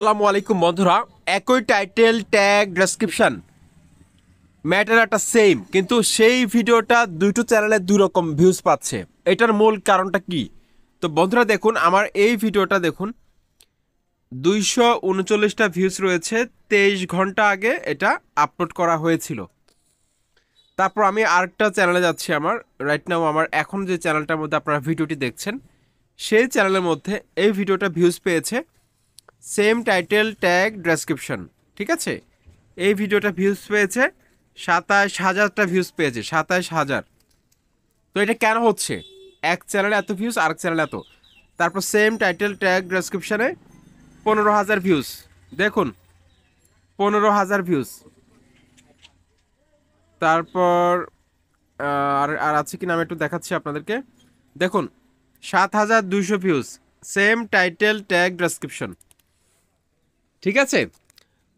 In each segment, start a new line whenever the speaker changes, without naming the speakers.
আসসালামু আলাইকুম বন্ধুরা, একই টাইটেল ট্যাগ ডেসক্রিপশন ম্যাটার একটা সেম, কিন্তু সেই ভিডিওটা দুটো চ্যানেলে দুই রকম ভিউজ পাচ্ছে। এটার মূল কারণটা কি? তো বন্ধুরা দেখুন, আমার এই ভিডিওটা দেখুন 239টা ভিউজ রয়েছে। 23 ঘন্টা আগে এটা আপলোড করা হয়েছিল। তারপর আমি আরেকটা চ্যানেলে যাচ্ছি, আমার রাইট নাও আমার এখন যে চ্যানেলটার মধ্যে আপনারা ভিডিওটি দেখছেন সেই চ্যানেলের মধ্যে এই ভিডিওটা ভিউজ পেয়েছে সেম টাইটেল ট্যাগ ডেসক্রিপশন। ঠিক আছে, এই ভিডিওটা ভিউজ পেয়েছে 27,000টা ভিউজ পেয়েছে, 27,000। তো এটা কেন হচ্ছে? এক চ্যানেলে এত ভিউজ, আরেক চ্যানেলে এত। তারপর সেম টাইটেল ট্যাগ ডেসক্রিপশনে 15,000 ভিউজ। দেখুন 15,000 ভিউজ। তারপর আর আর আছে কি না আমি একটু দেখাচ্ছি আপনাদেরকে। দেখুন 7,200 views, same title tag description. ঠিক আছে,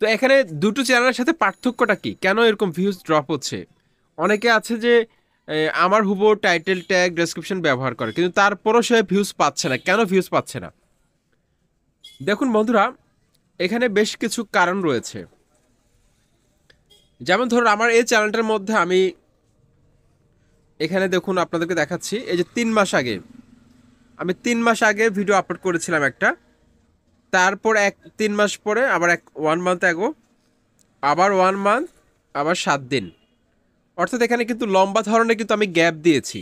তো এখানে দুটো চ্যানেলের সাথে পার্থক্যটা কি? কেন এরকম ভিউজ ড্রপ হচ্ছে? অনেকে আছে যে আমার হুবহু টাইটেল ট্যাগ ডেসক্রিপশন ব্যবহার করে, কিন্তু তারপরও সে ভিউজ পাচ্ছে না। কেন ভিউজ পাচ্ছে না? দেখুন বন্ধুরা, এখানে বেশ কিছু কারণ রয়েছে। যেমন ধরুন, আমার এই চ্যানেলটার মধ্যে আমি এখানে দেখুন আপনাদেরকে দেখাচ্ছি, এই যে 3 মাস আগে আমি 3 মাস আগে ভিডিও আপলোড করেছিলাম একটা। তারপর 3 মাস পরে আবার 1 মান্থ অ্যাগো, আবার 1 মান্থ, আবার 7 দিন। অর্থাৎ এখানে কিন্তু লম্বা ধরনের কিন্তু আমি গ্যাপ দিয়েছি,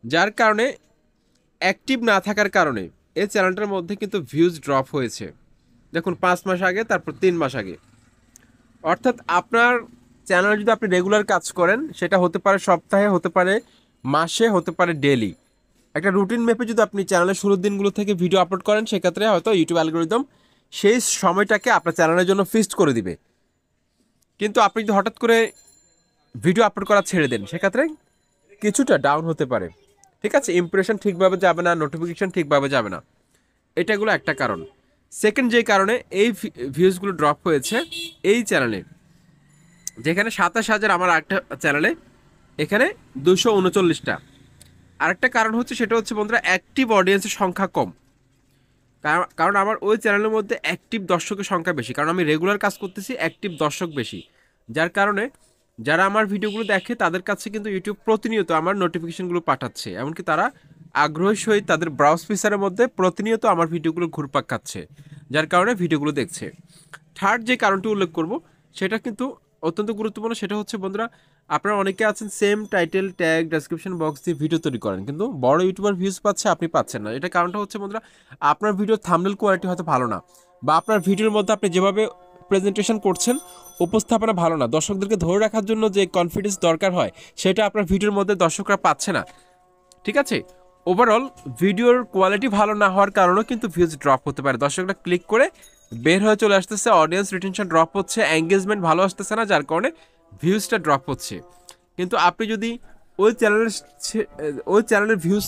যার কারণে অ্যাক্টিভ না থাকার কারণে এই চ্যানেলটার মধ্যে কিন্তু ভিউজ ড্রপ হয়েছে। দেখুন 5 মাস আগে, তারপর 3 মাস আগে। অর্থাৎ আপনার চ্যানেলে যদি আপনি রেগুলার কাজ করেন, সেটা হতে পারে সপ্তাহে, হতে পারে মাসে, হতে পারে ডেলি। একটা রুটিন মেপে যদি আপনি চ্যানেলের শুরুর দিনগুলো থেকে ভিডিও আপলোড করেন, সেক্ষেত্রে হয়তো ইউটিউব অ্যালগোরিদম সেই সময়টাকে আপনার চ্যানেলের জন্য ফিক্সড করে দিবে। কিন্তু আপনি যদি হঠাৎ করে ভিডিও আপলোড করা ছেড়ে দেন, সেক্ষেত্রে কিছুটা ডাউন হতে পারে। ঠিক আছে, ইমপ্রেশন ঠিকভাবে যাবে না, নোটিফিকেশন ঠিকভাবে যাবে না। এটাগুলো একটা কারণ। সেকেন্ড যে কারণে এই ভিউজগুলো ড্রপ হয়েছে এই চ্যানেলে, যেখানে 27,000 আমার একটা চ্যানেলে, এখানে 239টা। আরেকটা কারণ হচ্ছে, সেটা হচ্ছে বন্ধুরা, অ্যাক্টিভ অডিয়েন্সের সংখ্যা কম। কারণ আমার ওই চ্যানেলের মধ্যে অ্যাক্টিভ দর্শকের সংখ্যা বেশি, কারণ আমি রেগুলার কাজ করতেছি, অ্যাক্টিভ দর্শক বেশি। যার কারণে যারা আমার ভিডিওগুলো দেখে তাদের কাছে কিন্তু ইউটিউব প্রতিনিয়ত আমার নোটিফিকেশনগুলো পাঠাচ্ছে, এমনকি তারা আগ্রহের সহিত তাদের ব্রাউজ ফিচারের মধ্যে প্রতিনিয়ত আমার ভিডিওগুলো ঘুরপাক খাচ্ছে, যার কারণে ভিডিওগুলো দেখছে। থার্ড যে কারণটি উল্লেখ করব, সেটা কিন্তু অত্যন্ত গুরুত্বপূর্ণ। সেটা হচ্ছে বন্ধুরা, আপনারা অনেকে আছেন same title tag description box দিয়ে ভিডিও তৈরি করেন, কিন্তু বড় ইউটিউবার ভিউজ পাচ্ছে, আপনি পাচ্ছেন না। এটা কারণটা হচ্ছে বন্ধুরা, আপনার ভিডিওর থাম্বনেল কোয়ালিটি হয়তো ভালো না, বা আপনার ভিডিওর মধ্যে আপনি যেভাবে প্রেজেন্টেশন করছেন, উপস্থাপনা ভালো না। দর্শকদেরকে ধরে রাখার জন্য যে কনফিডেন্স দরকার হয়, সেটা আপনার ভিডিওর মধ্যে দর্শকরা পাচ্ছে না। ঠিক আছে, ওভারঅল ভিডিওর কোয়ালিটি ভালো না হওয়ার কারণেও কিন্তু ভিউজ ড্রপ হতে পারে। দর্শকরা ক্লিক করে বের হয়ে চলে আসতেছে, অডিয়েন্স রিটেনশন ড্রপ হচ্ছে, এঙ্গেজমেন্ট ভালো আসতেছে না, যার কারণে ভিউজটা ড্রপ হচ্ছে। কিন্তু আপনি যদি ওই চ্যানেলের ওই চ্যানেলের ভিউজ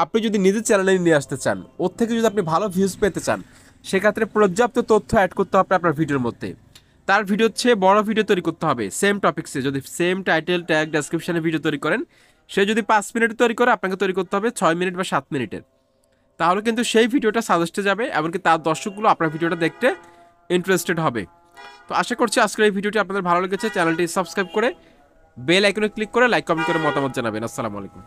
আপনি যদি নিজের চ্যানেলে নিয়ে আসতে চান, ওর থেকে যদি আপনি ভালো ভিউজ পেতে চান, সেক্ষেত্রে পর্যাপ্ত তথ্য অ্যাড করতে হবে আপনার ভিডিওর মধ্যে। তার ভিডিওর চেয়ে বড় ভিডিও তৈরি করতে হবে সেম টপিক্সে। যদি সেম টাইটেল ট্যাগ ডেসক্রিপশনে ভিডিও তৈরি করেন, সে যদি 5 মিনিট তৈরি করে, আপনাকে তৈরি করতে হবে 6 মিনিট বা 7 মিনিটের। তাহলে কিন্তু সেই ভিডিওটা সাজেস্টে যাবে, এমনকি তার দর্শকগুলো আপনার ভিডিওটা দেখতে ইন্টারেস্টেড হবে। তো আশা করছি আজকের এই ভিডিওটি আপনাদের ভালো লেগেছে। চ্যানেলটি সাবস্ক্রাইব করে বেল আইকনে ক্লিক করে লাইক কমেন্ট করে মতামত জানাবেন। আসসালামু আলাইকুম।